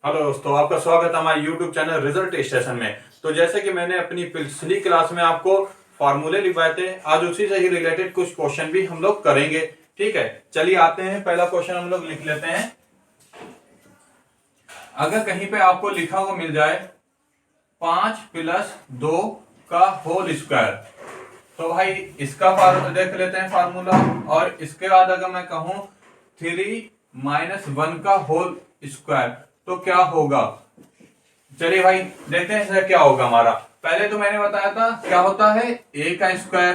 Hello दोस्तों, आपका स्वागत है हमारे YouTube चैनल रिजल्ट स्टेशन में। तो जैसे कि मैंने अपनी पिछली क्लास में आपको फॉर्मूले लिखवाए थे, आज उसी से ही रिलेटेड कुछ क्वेश्चन भी हम लोग करेंगे। ठीक है, चलिए आते हैं। पहला क्वेश्चन हम लोग लिख लेते हैं। अगर कहीं पे आपको लिखा हुआ मिल जाए 5+2 का होल स्क्वायर, तो भाई इसका फार्मूला देख लेते हैं फार्मूला। और इसके बाद अगर मैं कहूं 3 - 1 का होल स्क्वायर तो क्या होगा। चलिए भाई देखते हैं इसका क्या होगा हमारा। पहले तो मैंने बताया था क्या होता है a का स्क्वायर,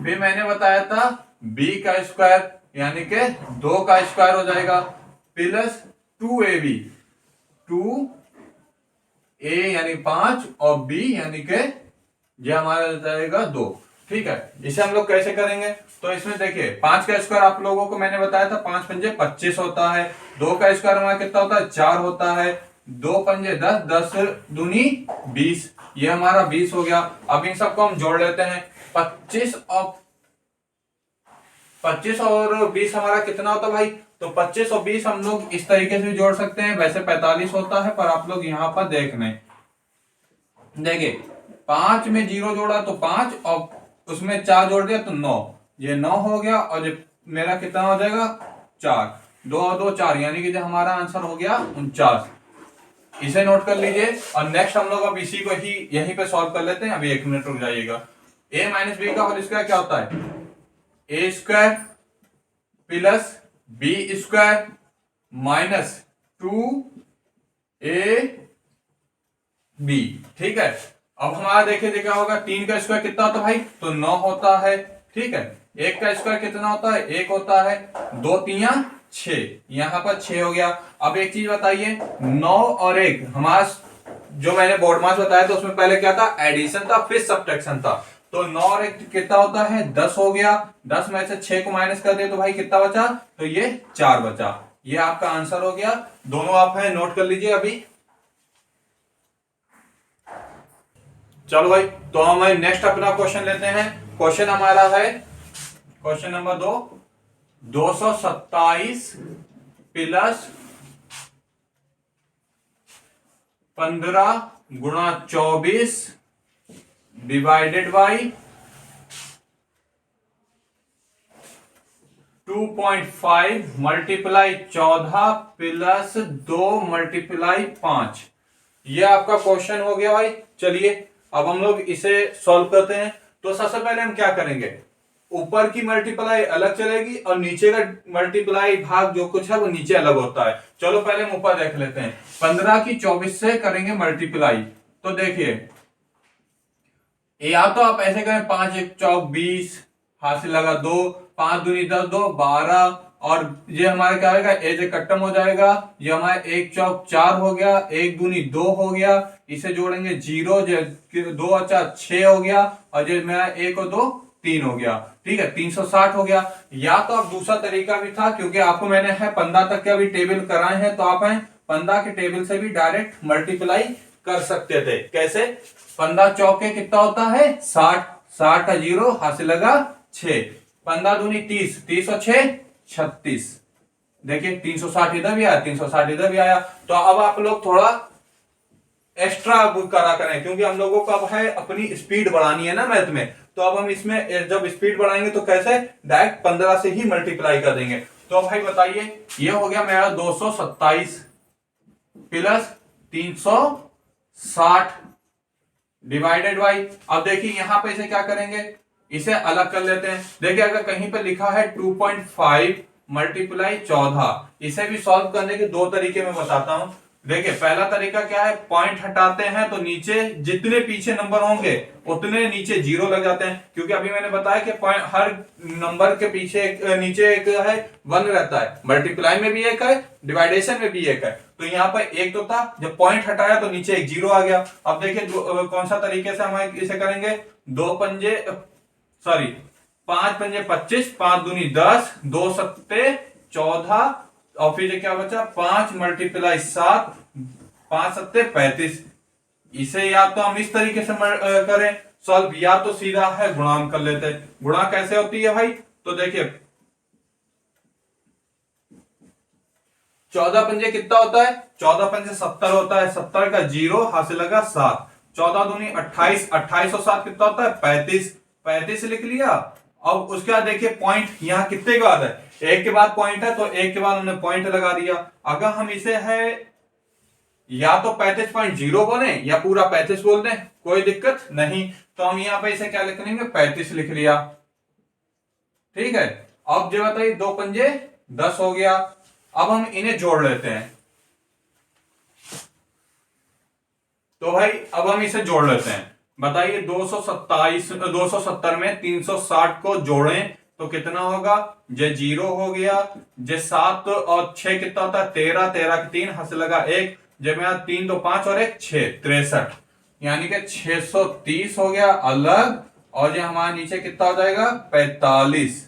फिर मैंने बताया था b का स्क्वायर यानी कि 2 का स्क्वायर हो जाएगा, प्लस 2ab, 2a यानी 5 और b यानी कि ये हमारा हो जाएगा 2। ठीक है, इसे हम लोग कैसे करेंगे। तो इसमें देखिए 5 का स्क्वायर आप लोगों को मैंने बताया था 5 पंजे 25 होता है। 2 का स्क्वायर हमारा कितना होता है 4 होता है। 2 पंजे 10, 10 दूनी 20, ये हमारा 20 हो गया। अब इन सबको हम जोड़ लेते हैं। 25 और 20 हमारा कितना होता है भाई। तो 25 और 20 हम लोग इस तरीके से भी जोड़ सकते हैं, वैसे 45 होता है, पर आप लोग यहां पर देख लें। देखिए 5 में 0 जोड़ा तो 5 और उसमें 4 जोड़ दिया तो 9, ये 9 हो गया। और ये मेरा कितना हो जाएगा 4, 2 और 2 4, यानी कि जो हमारा आंसर हो गया 49। इसे नोट कर लीजिए। और नेक्स्ट हम लोग अब इसी को ही यहीं पे सॉल्व कर लेते हैं। अभी 1 मिनट रुक जाइएगा। a - b का होल स्क्वायर क्या होता है a square plus b square minus 2ab। ठीक है, अब हमारा देखिए क्या होगा। 3 का स्क्वायर कितना होता है भाई, तो 9 होता है। ठीक है, 1 का स्क्वायर कितना होता है 1 होता है। 2 3 6, यहां पर 6 हो गया। अब एक चीज बताइए, 9 और 1 हमारा जो मैंने बोर्ड मास बताया था उसमें पहले क्या था एडिशन था, फिर सब्ट्रैक्शन था। तो 9 और 1 कितना होता है 10 हो गया। 10 में से 6 को माइनस कर दे तो भाई कितना बचा, तो ये 4 बचा। ये आपका आंसर हो गया। दोनों आप है नोट कर लीजिए अभी। चलो भाई, तो हम नेक्स्ट अपना क्वेश्चन लेते हैं। क्वेश्चन हमारा है question number 2, 227 plus 15 × 24 divided by 2.5 multiply 14 plus 2 multiply 5। ये आपका क्वेश्चन हो गया भाई। चलिए अब हम लोग इसे सॉल्व करते हैं। तो सबसे पहले हम क्या करेंगे, ऊपर की मल्टीप्लाई अलग चलेगी और नीचे का मल्टीप्लाई भाग जो कुछ है वो नीचे अलग होता है। चलो पहले हम ऊपर देख लेते हैं। 15 की 24 से करेंगे मल्टीप्लाई। तो देखिए या तो आप ऐसे करें 5 1 चौक 20, हाथ से लगा 2, 5 दूनी 10, 2 12, और ये हमारा क्या होगा एज कट्टम हो जाएगा। ये हमारा 1 चौक 4 हो गया, 1 दूनी 2 हो गया, इसे जोड़ेंगे 0, 2 और 4 6 हो गया, और ये मेरा 1 और 2 3 हो गया। ठीक है, 360 हो गया। या तो आप दूसरा तरीका भी था, क्योंकि आपको मैंने है 15 तक के अभी टेबल कराए हैं, तो आप है 15 के टेबल से भी डायरेक्ट मल्टीप्लाई कर सकते थे। कैसे, 15 चौके कितना होता है 60, 60 का 0 हाथ से लगा 6, 15 दूनी 30, 30 और 6 36। देखिए 360 इधर भी आया, 360 इधर भी आया। तो अब आप लोग थोड़ा एक्स्ट्रा करा करें, क्योंकि हम लोगों को अब है अपनी स्पीड बढ़ानी है ना मैथ में। तो अब हम इसमें जब स्पीड बढ़ाएंगे तो कैसे, डायरेक्ट 15 से ही मल्टीप्लाई कर देंगे। तो भाई बताइए, ये हो गया मेरा 227 प्लस 360 डिवाइडेड बाई, अब देखिए यहां पे इसे क्या करेंगे, इसे अलग कर लेते हैं। देखिए अगर कहीं पे लिखा है 2.5 मल्टीप्लाई 14, इसे भी सॉल्व करने के दो तरीके में बताता हूं। देखिए पहला तरीका क्या है, पॉइंट हटाते हैं तो नीचे जितने पीछे नंबर होंगे उतने नीचे 0 लग जाते हैं, क्योंकि अभी मैंने बताया कि पॉइंट हर नंबर के पीछे नीचे एक है 1 रहता है। मल्टीप्लाई में भी एक है, डिवाइडेशन में भी एक है। तो यहाँ पर एक तो था, जब पॉइंट हटाया तो नीचे एक 0 आ गया। अब देखिए कौन सा तरीके से हम इसे करेंगे, 5 पंजे 25, 5 दूनी 10, 2 सत्ते 14, और फिर क्या बचा 5 मल्टीप्लाई 7, 5 सत्ते 35। इसे या तो हम इस तरीके से करें सॉल्व, या तो सीधा है गुणाम कर लेते हैं। गुणा कैसे होती है भाई, तो देखिए 14 पंजे कितना होता है? 14 पंजे 70 होता है। 70 का 0 हासिल लगा 7। 14 दूनी 28, 28 और 7 कितना होता है? 35। 35 लिख लिया। अब उसके बाद देखिए पॉइंट यहाँ कितने के बाद है? एक के बाद पॉइंट है, तो एक के बाद हमने पॉइंट लगा दिया। अगर हम इसे है या तो 35.0 बोले या पूरा 35 बोल दें, कोई दिक्कत नहीं। तो हम यहां पे इसे क्या लिख लेंगे? 35 लिख लिया। ठीक है। अब जो बताइए 2 पंजे 10 हो गया। अब हम इन्हें जोड़ लेते हैं। तो भाई अब हम इसे जोड़ लेते हैं। बताइए 270 में 360 को जोड़ें तो कितना होगा? जे 0 हो गया। जे 7 और 6 कितना होता है? 13। 13 के 3 हंस लगा 1। जब में 3 2 5 और 1 6, 63, यानी कि 630 हो गया अलग। और ये हमारे नीचे कितना हो जाएगा? 45।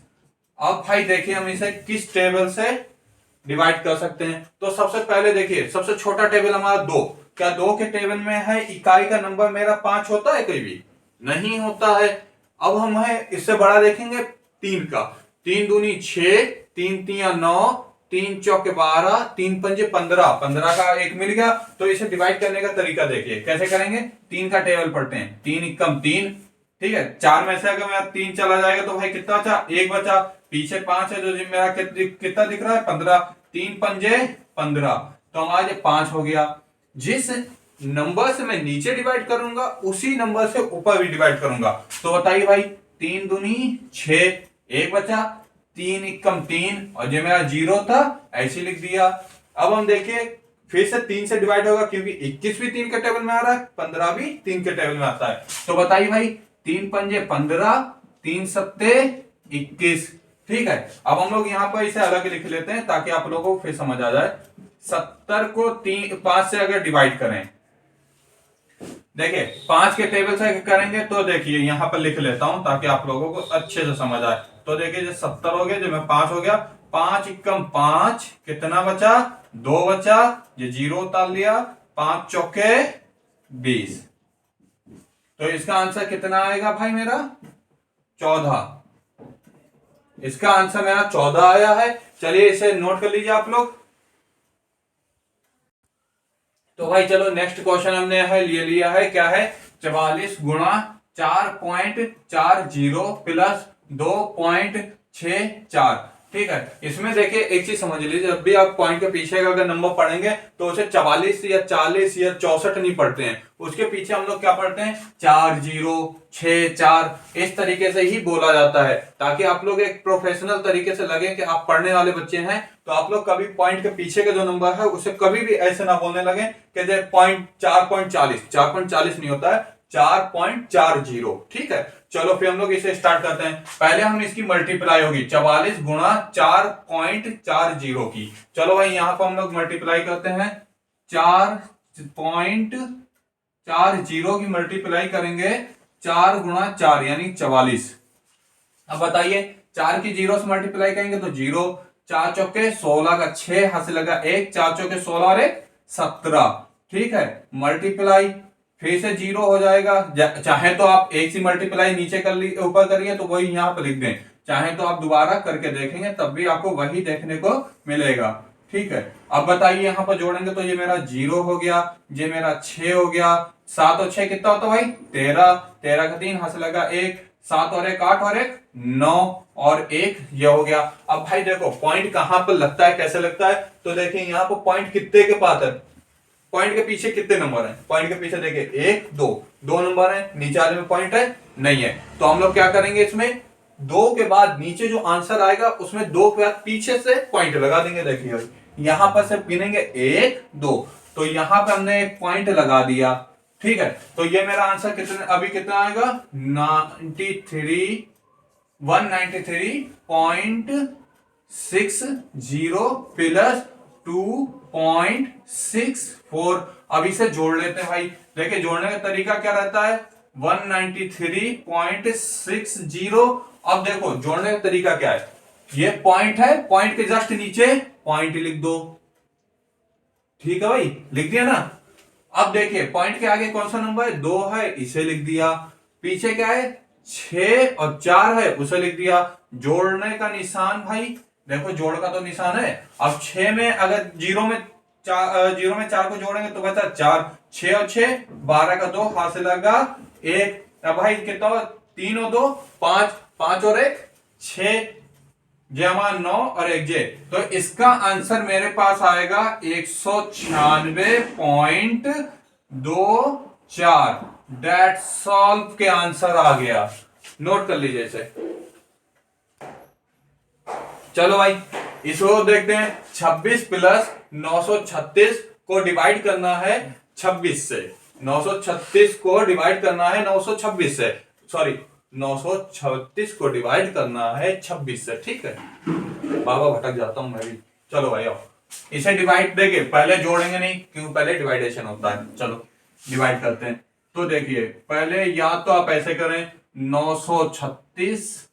अब भाई देखिए हम इसे किस टेबल से डिवाइड कर सकते हैं। तो सबसे पहले देखिए सबसे छोटा टेबल हमारा 2। क्या 2 के टेबल में है इकाई का नंबर मेरा 5 होता है? कोई भी नहीं होता है। अब हम है इससे बड़ा देखेंगे 3 का। 3 दूनी 6, 3 तिया 9, 3 चौके 12, 3 पंजे 15। 15 का एक मिल गया। तो इसे डिवाइड करने का तरीका देखिए कैसे करेंगे। 3 का टेबल पढ़ते हैं। 3 एकम 3। ठीक है। 4 में से अगर मेरा 3 चला जाएगा तो भाई कितना बचा? 1 बचा। पीछे 5 है जो मेरा कितना दिख रहा है? 15। 3 पंजे 15, तो हमारा 5 हो गया। जिस नंबर से मैं नीचे डिवाइड करूंगा उसी नंबर से ऊपर भी डिवाइड करूंगा। तो बताइए भाई 3 दूनी 6, 1 बचा। 3 एकम 3 और जो मेरा 0 था ऐसे लिख दिया। अब हम देखिए फिर से 3 से डिवाइड होगा क्योंकि 21 भी 3 के टेबल में आ रहा है, 15 भी 3 के टेबल में आता है। तो बताइए भाई 3 पंजे 15, 3 सत्ते 21। ठीक है। अब हम लोग यहां पर इसे अलग लिख लेते हैं ताकि आप लोगों को फिर समझ आ जाए। 70 को 5 से अगर डिवाइड करें, देखिए 5 के टेबल से करेंगे तो देखिए यहां पर लिख लेता हूं ताकि आप लोगों को अच्छे से समझ आए। तो देखिए जो 70 हो गया, जो में 5 हो गया। 5 एकम 5, कितना बचा? 2 बचा। ये 0 उतार लिया। 5 चौके 20। तो इसका आंसर कितना आएगा भाई मेरा? 14। इसका आंसर मेरा 14 आया है। चलिए इसे नोट कर लीजिए आप लोग। तो भाई चलो नेक्स्ट क्वेश्चन हमने है ले लिया है। क्या है? 44 गुणा 4.40 प्लस 2.64। ठीक है। इसमें देखिए एक चीज समझ लीजिए, जब भी आप पॉइंट के पीछे का अगर नंबर पढ़ेंगे तो उसे 44 या 40 या 64 नहीं पढ़ते हैं। उसके पीछे हम लोग क्या पढ़ते हैं? 40, 64, इस तरीके से ही बोला जाता है ताकि आप लोग एक प्रोफेशनल तरीके से लगे कि आप पढ़ने वाले बच्चे हैं। तो आप लोग कभी पॉइंट के पीछे का जो नंबर है उसे कभी भी ऐसे ना बोलने लगे कि पॉइंट 4.40। 4.40 नहीं होता है, 4.40। ठीक है। चलो फिर हम लोग इसे स्टार्ट करते हैं। पहले हम इसकी मल्टीप्लाई होगी 44 गुणा 4.40 की। चलो भाई यहां पर हम लोग मल्टीप्लाई करते हैं। 4.40 की मल्टीप्लाई करेंगे 4 गुणा 4 यानी 44। अब बताइए 4 की 0 से मल्टीप्लाई करेंगे तो 0। 4 चौके 16 का 6 हासिल लगा 1। 4 चौके 16 और 1 17। ठीक है। मल्टीप्लाई फिर से 0 हो जाएगा। चाहे तो आप एक सी मल्टीप्लाई नीचे कर ली ऊपर करिए तो वही यहां पर लिख दें, चाहे तो आप दोबारा करके देखेंगे तब भी आपको वही देखने को मिलेगा। ठीक है। अब बताइए यहां पर जोड़ेंगे तो ये मेरा 0 हो गया, ये मेरा 6 हो गया। 7 और 6 कितना होता भाई? 13। 13 का 3 हासिल लगा 1। 7 और 1 8 और 1 9 और 1 ये हो गया। अब भाई देखो पॉइंट कहां पर लगता है, कैसे लगता है। तो देखिए यहाँ पर पॉइंट कितने के पास है? पॉइंट के पीछे कितने नंबर हैं? पॉइंट के पीछे देखिए 1 2, 2 नंबर है। नीचे वाले में पॉइंट है नहीं है। तो हम लोग क्या करेंगे, इसमें 2 के बाद नीचे जो आंसर आएगा उसमें 2 के बाद पीछे से पॉइंट लगा देंगे। देखिए यहां पर से गिनेंगे 1 2, तो यहां पर हमने एक पॉइंट लगा दिया। ठीक है। तो ये मेरा आंसर कितना अभी कितना आएगा? 193.60 प्लस 2.64। अब इसे जोड़ लेते हैं भाई। देखिए जोड़ने का तरीका क्या रहता है? 193.60। अब देखो जोड़ने का तरीका क्या है, ये पॉइंट है, पॉइंट के जस्ट नीचे पॉइंट लिख दो। ठीक है भाई, लिख दिया ना। अब देखिए पॉइंट के आगे कौन सा नंबर है? 2 है, इसे लिख दिया। पीछे क्या है? 6 और 4 है, उसे लिख दिया। जोड़ने का निशान भाई देखो जोड़ का तो निशान है। अब 6 में अगर जीरो में 4 को जोड़ेंगे तो बचा 4, 6 और 6 12 का 2 हाथ से लगा 1। अब भाई कितना हुआ, 3 और 2 5, 5 और 1 6, जे हमारा 9 और 1 जे। तो इसका आंसर मेरे पास आएगा 196.24। दैट सॉल्व के आंसर आ गया, नोट कर लीजिए इसे। चलो भाई इसको देखते हैं। 26 प्लस 936 को डिवाइड करना है 26 से। 936 को डिवाइड करना है 926 से, सॉरी 936 को डिवाइड करना है 26 से, ठीक है। बाबा भटक जाता हूं मैं भी। चलो भाई आओ इसे डिवाइड, देखिए पहले जोड़ेंगे नहीं क्योंकि पहले डिवाइडेशन होता है। चलो डिवाइड करते हैं। तो देखिए पहले या तो आप ऐसे करें 936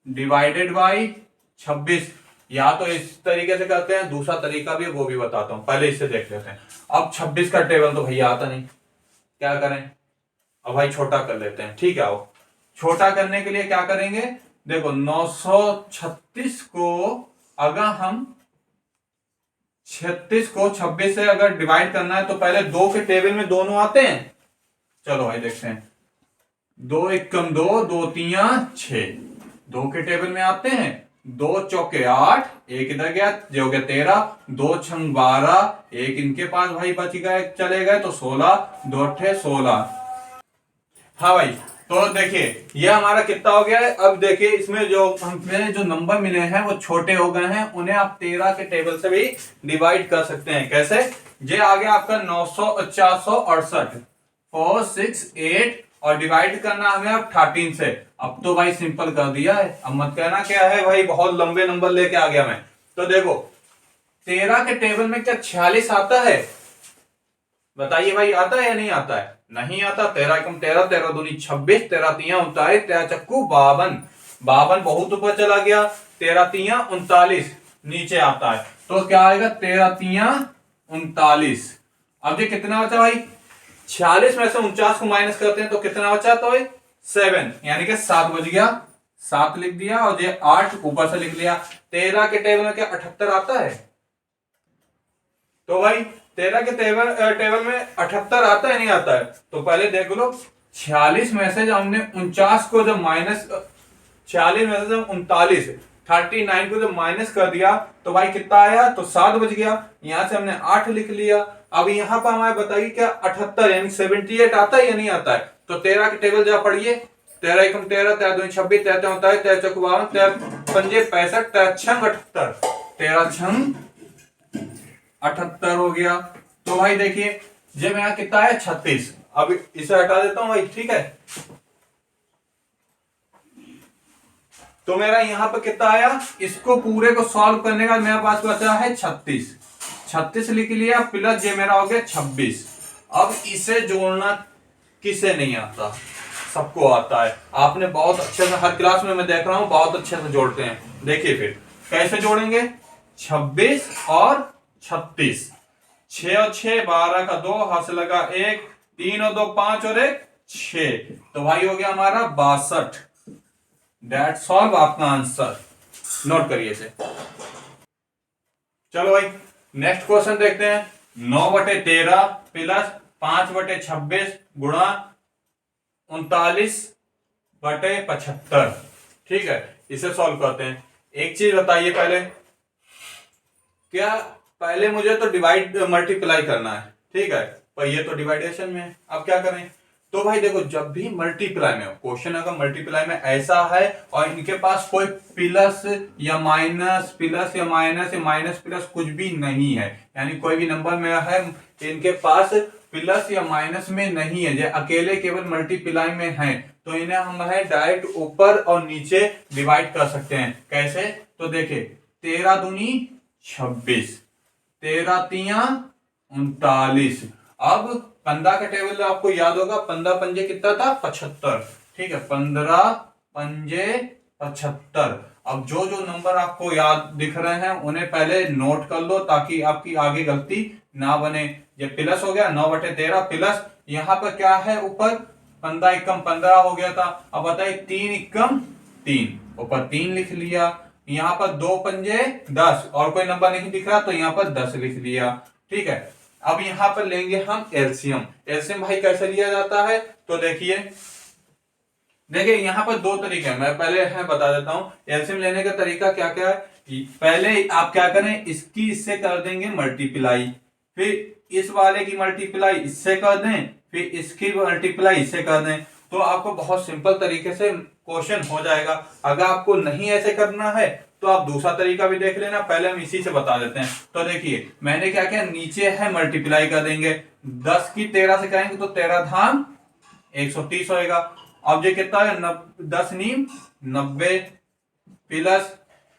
डिवाइडेड बाई 26, या तो इस तरीके से करते हैं, दूसरा तरीका भी है वो भी बताता हूं, पहले इससे देख लेते हैं। अब 26 का टेबल तो भैया आता नहीं, क्या करें। अब भाई छोटा कर लेते हैं, ठीक है। आओ छोटा करने के लिए क्या करेंगे, देखो 936 को अगर हम 36 को 26 से अगर डिवाइड करना है तो पहले 2 के टेबल में दोनों आते हैं। चलो भाई देखते हैं। 2 एकम 2, 2 तिया 6, 2 के टेबल में आते हैं। 2 चौके 8, एक इधर गया जो गया 13, 2 छंग 12, एक इनके पास भाई बच गए चले गए तो 16, 2 अट्ठे 16। हाँ भाई तो देखिए ये हमारा कितना हो गया है। अब देखिए इसमें जो हमें जो नंबर मिले हैं वो छोटे हो गए हैं, उन्हें आप 13 के टेबल से भी डिवाइड कर सकते हैं। कैसे, ये आ गया आपका 468 4 6 8 और डिवाइड करना हमें अब 13 से। अब तो भाई सिंपल कर दिया है, अब मत कहना क्या है भाई बहुत लंबे नंबर लेके आ गया मैं। तो देखो 13 के टेबल में क्या 46 आता है, बताइए भाई आता है या नहीं आता है, नहीं आता। 13 एकम 13, 13 दूनी 26, 13 तिया 39, 13 चक्कू 52, 52 बहुत ऊपर चला गया, 13 तिया 39 नीचे आता है। तो क्या आएगा 13 तिया 39। अब ये कितना बचा भाई, 46 में से 49 को माइनस करते हैं तो कितना बचा, तो 7 यानी कि 7 बच गया, 7 लिख दिया और ये 8 ऊपर से लिख लिया। 13 के टेबल में क्या 78 आता है, तो भाई 13 के टेबल में 78 आता है नहीं आता है। तो पहले देख लो 46 में से जब हमने 49 को जब माइनस 46 में से जब 39 39 को जब माइनस कर दिया तो भाई कितना आया, तो 7 बच गया। यहां से हमने 8 लिख लिया। अब यहां पर हमारे बताइए क्या 78 यानी 78 आता है या नहीं आता है। तो 13 के टेबल जब पढ़िए, 13 एकम 13, 13 दूनी 26, 13 39, 13 चौक 52, 13 पंजे 65, 13 छंग 78, 13 छंग 78 हो गया। तो भाई देखिए जब यहां कितना है 36, अब इसे हटा देता हूं भाई, ठीक है। तो मेरा यहां पर कितना आया, इसको पूरे को सॉल्व करने का मेरे पास बचा है 36, 36 लिख लिया प्लस ये मेरा हो गया 26। अब इसे जोड़ना किसे नहीं आता, सबको आता है। आपने बहुत अच्छे से हर क्लास में मैं देख रहा हूं बहुत अच्छे से जोड़ते हैं। देखिए फिर कैसे जोड़ेंगे, 26 और 36, 6 और 6 12 का 2 हाथ से लगा 1, 3 और 2 5 और 1 6, तो भाई हो गया हमारा 62। दैट सॉल्व आपका आंसर, नोट करिए इसे। चलो भाई नेक्स्ट क्वेश्चन देखते हैं। 9/13 प्लस 5/26 गुणा 39/75, ठीक है। इसे सॉल्व करते हैं। एक चीज बताइए पहले, क्या पहले मुझे तो डिवाइड मल्टीप्लाई करना है, ठीक है, पर ये तो डिवाइडेशन में है। अब क्या करें, तो भाई देखो जब भी मल्टीप्लाई में हो, क्वेश्चन अगर मल्टीप्लाई में ऐसा है और इनके पास कोई प्लस या माइनस, प्लस या माइनस, या माइनस प्लस कुछ भी नहीं है, यानी कोई भी नंबर में है इनके पास प्लस या माइनस में नहीं है, ये अकेले केवल मल्टीप्लाई में है, तो इन्हें हम है डायरेक्ट ऊपर और नीचे डिवाइड कर सकते हैं। कैसे, तो देखे 13 दूनी 26, 13 तिया 39। अब 15 का टेबल आपको याद होगा, 15 पंजे कितना था 75, ठीक है, 15 पंजे 75। अब जो जो नंबर आपको याद दिख रहे हैं उन्हें पहले नोट कर लो ताकि आपकी आगे गलती ना बने। ये प्लस हो गया 9/13 प्लस यहां पर क्या है ऊपर 15 एकम 15 हो गया था। अब बताइए 3 एकम 3, ऊपर 3 लिख लिया। यहाँ पर 2 पंजे 10 और कोई नंबर नहीं दिख रहा तो यहाँ पर 10 लिख दिया। ठीक है, अब यहाँ पर लेंगे हम एलसीएम। एलसीएम भाई कैसे लिया जाता है, तो देखिए यहाँ पर दो तरीके हैं, मैं पहले बता देता हूँ एलसीएम लेने का तरीका क्या क्या है। पहले आप क्या करें, इसकी इससे कर देंगे मल्टीप्लाई, फिर इस वाले की मल्टीप्लाई इससे कर दें, फिर इसकी मल्टीप्लाई इससे कर दें, तो आपको बहुत सिंपल तरीके से क्वेश्चन हो जाएगा। अगर आपको नहीं ऐसे करना है तो आप दूसरा तरीका भी देख लेना, पहले हम इसी से बता देते हैं। तो देखिए मैंने क्या किया, नीचे है मल्टीप्लाई कर देंगे, 10 की 13 से करेंगे तो 13 धाम 130 होएगा। अब ये कितना है, 10 नीम 90 प्लस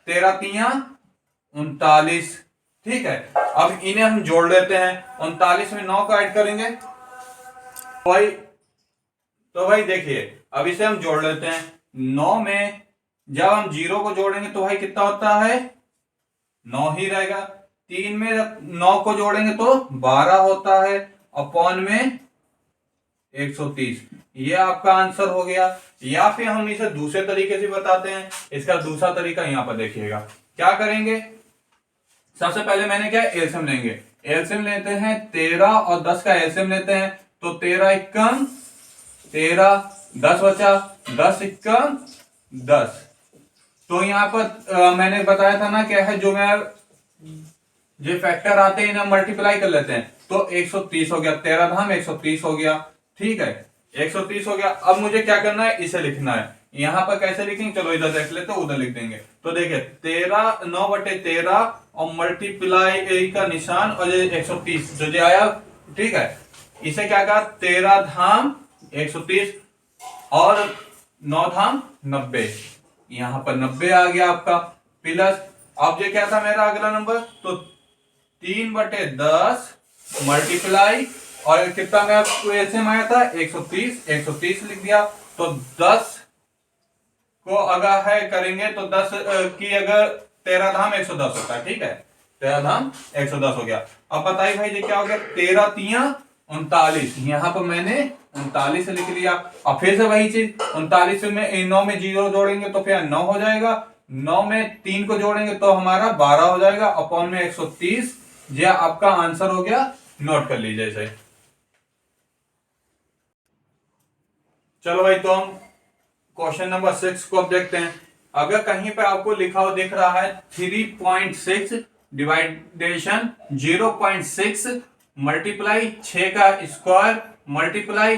13 तिया 39। ठीक है, अब इन्हें हम जोड़ लेते हैं, 39 में 9 का ऐड करेंगे तो भाई देखिए अब इसे हम जोड़ लेते हैं। 9 में जब हम 0 को जोड़ेंगे तो भाई कितना होता है, 9 ही रहेगा। 3 में 9 को जोड़ेंगे तो 12 होता है, अपॉन में 130। ये आपका आंसर हो गया। या फिर हम इसे दूसरे तरीके से बताते हैं, इसका दूसरा तरीका यहां पर देखिएगा। क्या करेंगे, सबसे पहले मैंने क्या एलसीएम लेंगे, एलसीएम लेते हैं 13 और 10 का एलसीएम लेते हैं, तो 13 एकम 13, 10 बचा, 10 एकम 10। तो यहाँ पर मैंने बताया था ना क्या है, जो फैक्टर आते हैं इन्हें मल्टीप्लाई कर लेते हैं, तो 130 हो गया, 13 धाम 130 हो गया। ठीक है, 130 हो गया। अब मुझे क्या करना है, इसे लिखना है। यहां पर कैसे लिखेंगे, चलो इधर देख लेते हैं, उधर लिख देंगे। तो देखिए 13 9/13 और मल्टीप्लाई का निशान और ये 130 जो आया। ठीक है, इसे क्या कहा, 13 धाम 130 और 9 धाम 90, यहां पर 90 आ गया आपका, प्लस अब ये क्या था मेरा अगला नंबर, तो 3/10 मल्टीप्लाई और कितना में आपको एलसीएम आया था 130 लिख दिया। तो 10 को अगर है करेंगे तो 10 की अगर 13 धाम 110 होता है। ठीक है, 13 धाम 110 हो गया। अब बताइए भाई ये क्या हो गया, 13 तिया 39, यहां पर मैंने 39 लिख लिया। अब फिर से वही चीज, 39 में 9 में 0 जोड़ेंगे तो फिर 9 हो जाएगा, 9 में 3 को जोड़ेंगे तो हमारा 12 हो जाएगा, अपॉन में 130। ये आपका आंसर हो गया, नोट कर लीजिए इसे। चलो भाई, तो हम क्वेश्चन नंबर 6 को अब देखते हैं। अगर कहीं पे आपको लिखा हुआ दिख रहा है 3.6 डिवाइडेशन 0.6 मल्टीप्लाई 6 का स्क्वायर मल्टीप्लाई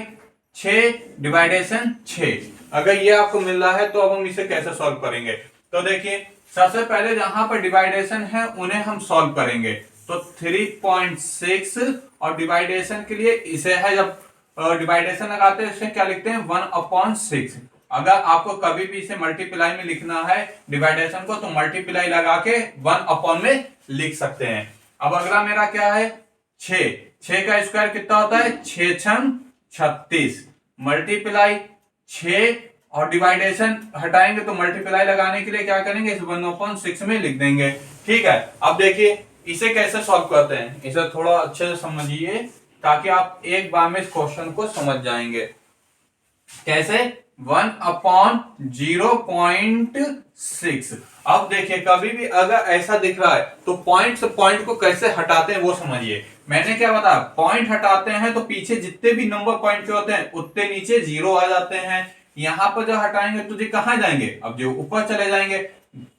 6 डिवाइडेशन 6, अगर ये आपको मिल रहा है तो अब हम इसे कैसे सॉल्व करेंगे। तो देखिए सबसे पहले जहां पर डिवाइडेशन है उन्हें हम सॉल्व करेंगे। तो 3.6 और डिवाइडेशन के लिए इसे है, जब डिवाइडेशन लगाते हैं इसमें क्या लिखते हैं 1/6। अगर आपको कभी भी इसे मल्टीप्लाई में लिखना है डिवाइडेशन को, तो मल्टीप्लाई लगा के 1 में लिख सकते हैं। अब अगला मेरा क्या है, 6 का स्क्वायर कितना होता है, 6 छंग 36 मल्टीप्लाई 6 और डिवाइडेशन हटाएंगे तो मल्टीप्लाई लगाने के लिए क्या करेंगे, इस 1/6 में लिख देंगे। ठीक है, अब देखिए इसे कैसे सॉल्व करते हैं, इसे थोड़ा अच्छे से समझिए ताकि आप एक बार में इस क्वेश्चन को समझ जाएंगे। कैसे, 1/0.6। अब देखिए कभी भी अगर ऐसा दिख रहा है तो पॉइंट से पॉइंट को कैसे हटाते हैं वो समझिए। मैंने क्या बताया, पॉइंट हटाते हैं तो पीछे जितने भी नंबर पॉइंट के होते हैं उतने नीचे 0 आ जाते हैं। यहां पर जो हटाएंगे तो जी कहां जाएंगे, अब जो ऊपर चले जाएंगे,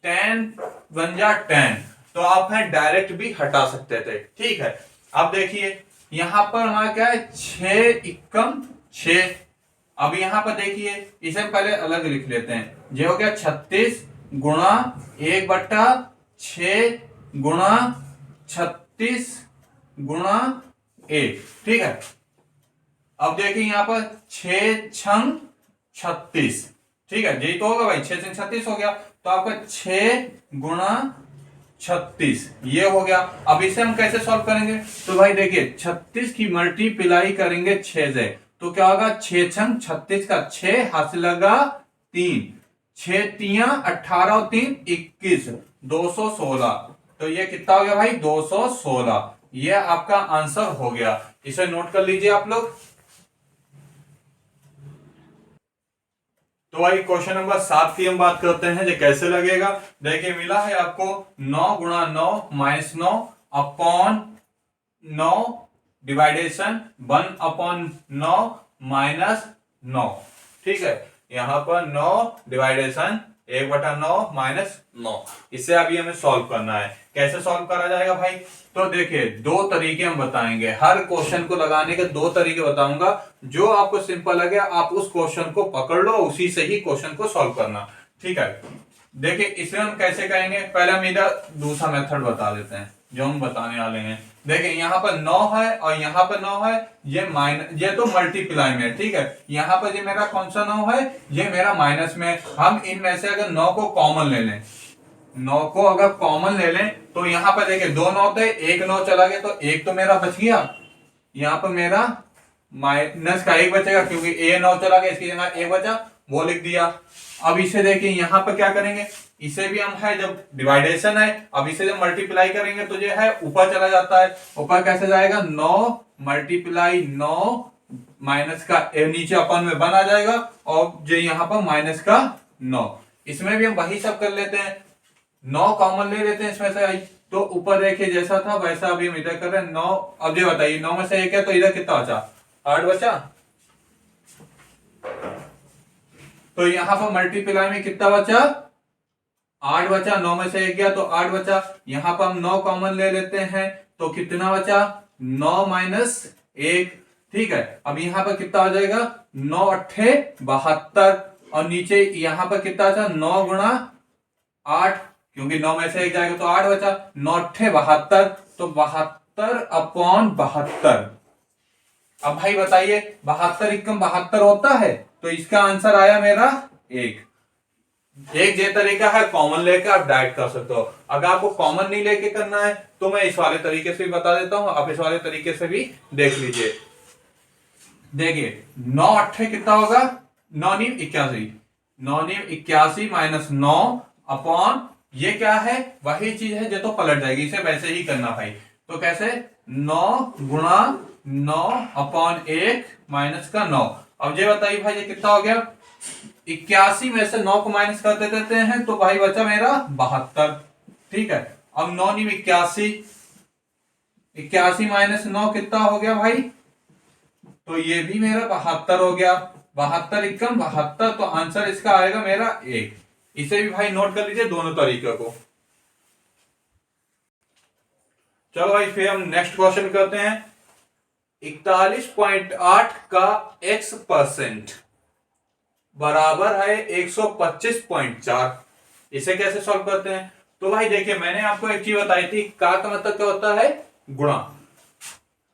10 बन जा 10, तो आप है डायरेक्ट भी हटा सकते थे। ठीक है, अब देखिए यहां पर हमारा क्या है, 6 एकम 6। अब यहां पर देखिए इसे हम पहले अलग लिख लेते हैं, ये हो गया 36 गुणा 1/6 गुणा 36 गुणा 1। ठीक है, अब देखिए यहां पर 6 छंग 36। ठीक है, यही तो होगा भाई, 6 छंग 36 हो गया, तो आपका 6 गुणा 36 ये हो गया। अब इसे हम कैसे सॉल्व करेंगे, तो भाई देखिए 36 की मल्टीप्लाई करेंगे 6 से, तो क्या होगा, 6 छंग 36 का 6 हासिल लगा 3, 6 तिया 18 और 3 21, 216। तो ये कितना हो गया भाई, 216। ये आपका आंसर हो गया, इसे नोट कर लीजिए आप लोग। तो भाई क्वेश्चन नंबर 7 की हम बात करते हैं, जो कैसे लगेगा। देखिए मिला है आपको 9 गुणा 9 माइनस 9 अपॉन 9 डिवाइडेशन 1 अपॉन 9 माइनस 9। ठीक है, यहां पर 9 डिवाइडेशन 1/9 माइनस 9। इसे अभी हमें सॉल्व करना है। कैसे सॉल्व करा जाएगा भाई? तो देखिए दो तरीके हम बताएंगे, हर क्वेश्चन को लगाने के दो तरीके बताऊंगा। जो आपको सिंपल लगे आप उस क्वेश्चन को पकड़ लो, उसी से ही क्वेश्चन को सॉल्व करना। ठीक है, देखिए इसे हम कैसे करेंगे, पहले हम इधर दूसरा मेथड बता देते हैं जो हम बताने वाले हैं। देखिए यहाँ पर 9 है और यहाँ पर 9 है, ये तो मल्टीप्लाई में। ठीक है, यहाँ पर ये मेरा कौन सा 9 है, ये मेरा माइनस में। हम इनमें से अगर 9 को कॉमन ले लें, 9 को अगर कॉमन ले लें तो यहाँ पर देखिए 2 9 थे, एक 9 चला गया तो एक तो मेरा बच गया। यहाँ पर मेरा माइनस का एक बचेगा क्योंकि ए 9 चला गया, इसकी जगह ए बचा, वो लिख दिया। अब इसे देखिए यहाँ पर क्या करेंगे, इसे भी हम है जब डिवाइडेशन है, अब इसे जब मल्टीप्लाई करेंगे तो जो है ऊपर चला जाता है। ऊपर कैसे जाएगा, 9 मल्टीप्लाई 9 माइनस का नीचे अपन में 1 आ जाएगा और जो यहाँ पर माइनस का 9। इसमें भी हम वही सब कर लेते हैं, 9 कॉमन ले लेते हैं इसमें से आई, तो ऊपर देखिए जैसा था वैसा अभी हम इधर कर रहे हैं 9। अब ये बताइए 9 में से एक है तो इधर कितना बचा, 8 बचा। तो यहां पर मल्टीप्लाई में कितना बचा, 8 बचा। 9 में से एक गया तो 8 बचा। यहां पर हम 9 कॉमन ले लेते हैं तो कितना बचा, 9 माइनस 1। ठीक है, अब यहां पर कितना हो जाएगा, 9 अट्ठे 72 और नीचे यहां पर कितना बचा, 9 गुणा 8, क्योंकि 9 में से एक जाएगा तो 8 बचा। 9 अट्ठे 72, तो 72 अपॉन 72। अब भाई बताइए 72 एकम 72 होता है, तो इसका आंसर आया मेरा एक। ये तरीका है कॉमन लेके आप डायरेक्ट कर सकते हो। अगर आपको कॉमन नहीं लेके करना है तो मैं इस वाले तरीके से भी बता देता हूं, आप इस वाले तरीके से भी देख लीजिए। देखिए 9 अट्ठे कितना होगा, 9 नीम 81, 9 नीम 81 माइनस 9 अपॉन ये क्या है, वही चीज है जो तो पलट जाएगी, इसे वैसे ही करना भाई। तो कैसे, 9 गुणा 9 अपॉन 1 माइनस का 9। अब ये बताइए भाई ये कितना हो गया, 81 में से 9 को माइनस कर देते हैं तो भाई बचा मेरा 72। ठीक है, अब 9 नीम 81, 81 माइनस 9 कितना हो गया भाई, तो ये भी मेरा 72 हो गया। 72 एकम 72, तो आंसर इसका आएगा मेरा 1। इसे भी भाई नोट कर लीजिए दोनों तरीके को। चलो भाई फिर हम नेक्स्ट क्वेश्चन करते हैं। 41.8 का x% बराबर है 125.4। इसे कैसे सॉल्व करते हैं? तो भाई देखिए मैंने आपको एक चीज बताई थी, का मतलब क्या होता है, गुणा।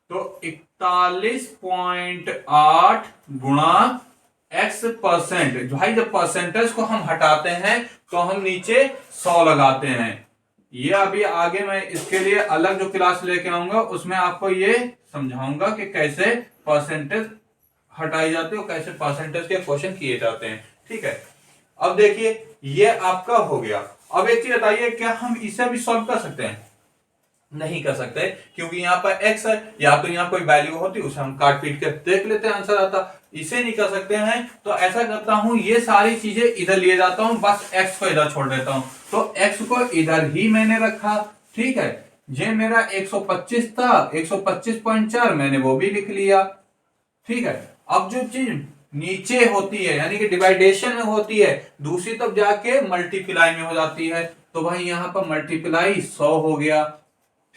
तो 41.8 गुणा x%। भाई जब परसेंटेज को हम हटाते हैं तो हम नीचे 100 लगाते हैं। ये अभी आगे मैं इसके लिए अलग जो क्लास लेके आऊंगा उसमें आपको ये समझाऊंगा कि कैसे परसेंटेज हटाई जाती है और कैसे परसेंटेज के क्वेश्चन किए जाते हैं। ठीक है, अब देखिए ये आपका हो गया। अब एक चीज बताइए, क्या हम इसे भी सॉल्व कर सकते हैं? नहीं कर सकते, क्योंकि यहाँ पर x है, या तो यहाँ कोई वैल्यू होती उसे हम काट पीट के देख लेते हैं आंसर आता। इसे नहीं कर सकते हैं तो ऐसा करता हूं, ये सारी चीजें इधर लिए जाता हूं, बस x को इधर छोड़ देता हूं। तो x को इधर ही मैंने रखा। ठीक है, ये मेरा 125 था, 125.4 मैंने वो भी लिख लिया। ठीक है, अब जो चीज नीचे होती है यानी कि डिवाइडेशन में होती है, दूसरी तरफ जाके मल्टीप्लाई में हो जाती है। तो भाई यहां पर मल्टीप्लाई 100 हो गया।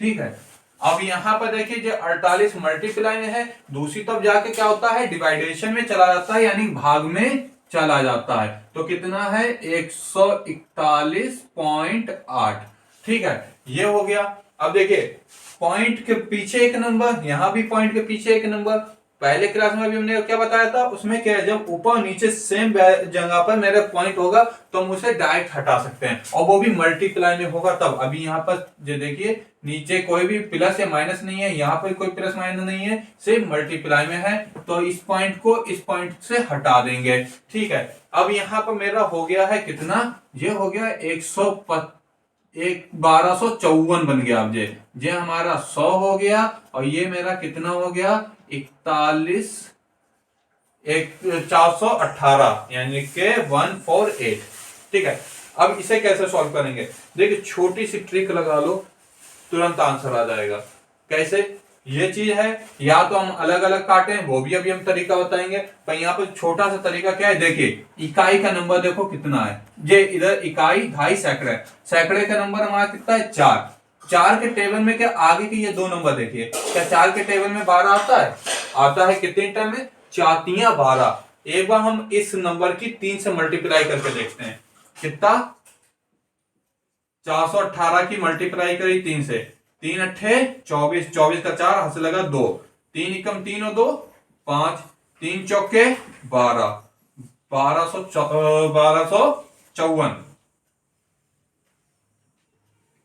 ठीक है, अब यहां पर देखिए जो 48 मल्टीप्लाई में है, दूसरी तरफ जाके क्या होता है, डिवाइडेशन में चला जाता है यानी भाग में चला जाता है। तो कितना है, 141.8। ठीक है, ये हो गया। अब देखिए पॉइंट के पीछे एक नंबर, यहां भी पॉइंट के पीछे एक नंबर। पहले क्लास में भी हमने क्या बताया था, उसमें क्या है, जब ऊपर नीचे सेम जगह पर मेरे पॉइंट होगा तो हम उसे डायरेक्ट हटा सकते हैं, और वो भी मल्टीप्लाई में होगा तब। अभी यहाँ पर जो देखिए नीचे कोई भी प्लस या माइनस नहीं है, यहाँ पर कोई प्लस माइनस नहीं है, सिर्फ मल्टीप्लाई में है, तो इस पॉइंट को इस पॉइंट से हटा देंगे। ठीक है, अब यहाँ पर मेरा हो गया है कितना, ये हो गया 1254 बन गया। अब ये हमारा 100 हो गया, और ये मेरा कितना हो गया, 41 418 यानी के 148। ठीक है, अब इसे कैसे सॉल्व करेंगे? देखिए छोटी सी ट्रिक लगा लो, तुरंत आंसर आ जाएगा। कैसे? ये चीज है, या तो हम अलग अलग काटें, वो भी अभी हम तरीका बताएंगे, पर यहाँ पर छोटा सा तरीका क्या है, देखिए इकाई का नंबर देखो कितना है, ये इधर इकाई ढाई सैकड़े, सैकड़े का नंबर हमारा कितना है 4। 4 के टेबल में क्या आगे के ये दो नंबर देखिए, क्या 4 के टेबल में 12 आता है? आता है। कितने टाइम में? 4 तिया 12। एक बार हम इस नंबर की 3 से मल्टीप्लाई करके देखते हैं, कितना? 418 की मल्टीप्लाई करी 3 से, 3 अट्ठे 24, 24 का 4 हाथ से लगा 2, 3 एकम 3 और 2 5, 3 चौके 12, 1254।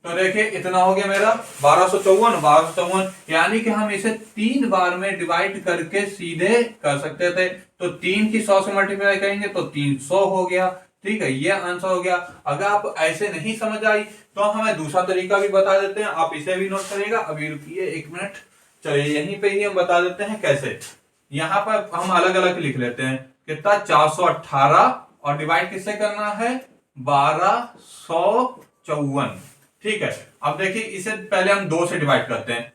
तो देखिए इतना हो गया मेरा 1254। यानी कि हम इसे 3 बार में डिवाइड करके सीधे कर सकते थे। तो 3 की 100 से मल्टीप्लाई करेंगे तो 300 हो गया। ठीक है, ये आंसर हो गया। अगर आप ऐसे नहीं समझ आई तो हमें दूसरा तरीका भी बता देते हैं, आप इसे भी नोट करिएगा। अभी रुकिए 1 मिनट, चलिए यहीं पे ही हम बता देते हैं कैसे। यहां पर हम अलग अलग लिख लेते हैं, कितना? 418 और डिवाइड किससे करना है? 1254। ठीक है, अब देखिए इसे पहले हम 2 से डिवाइड करते हैं,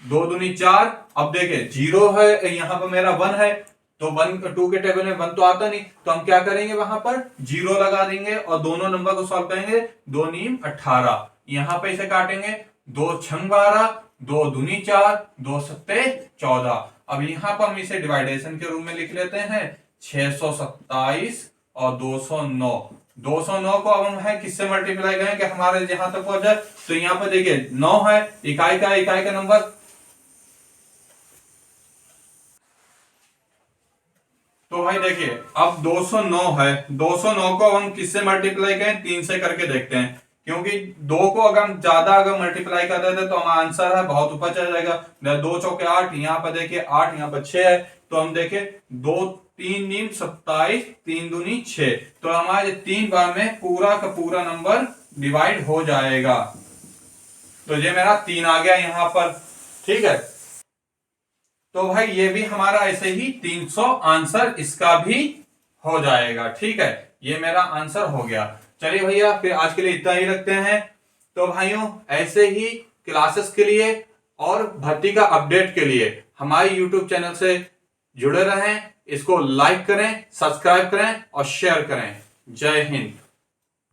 2 दूनी 4। अब देखिए 0 है, यहां पर मेरा 1 है, तो 1 2 के टेबल में 1 तो आता नहीं, तो हम क्या करेंगे, वहां पर 0 लगा देंगे और दोनों नंबर को सॉल्व करेंगे। 2 नीम 18, यहां पे इसे काटेंगे, 2 छंग 12, 2 दूनी 4, 2 सत्ते 14। अब यहां पर हम इसे डिवाइडेशन के रूप में लिख लेते हैं, 627 और 209। 209 को अब हम है किससे मल्टीप्लाई करें कि हमारे यहां तक पहुंच जाए? तो यहां पर देखिए 9 है, इकाई का नंबर। तो भाई देखिए अब 209 है, 209 को हम किससे मल्टीप्लाई करें? 3 से करके देखते हैं, क्योंकि 2 को अगर हम ज्यादा अगर मल्टीप्लाई कर देते तो हमारा आंसर है बहुत ऊपर चला जाएगा। 2 चौके 8, यहाँ पर देखिए 8, यहाँ पर 6 है, तो हम देखें 2 3 नीम 27, 3 दूनी 6, तो हमारे 3 बार में पूरा का पूरा नंबर डिवाइड हो जाएगा। तो ये मेरा 3 आ गया यहाँ पर। ठीक है, तो भाई ये भी हमारा ऐसे ही 300 आंसर इसका भी हो जाएगा। ठीक है, ये मेरा आंसर हो गया। चलिए भैया फिर आज के लिए इतना ही रखते हैं। तो भाइयों ऐसे ही क्लासेस के लिए और भर्ती का अपडेट के लिए हमारे YouTube चैनल से जुड़े रहें, इसको लाइक करें, सब्सक्राइब करें और शेयर करें। जय हिंद।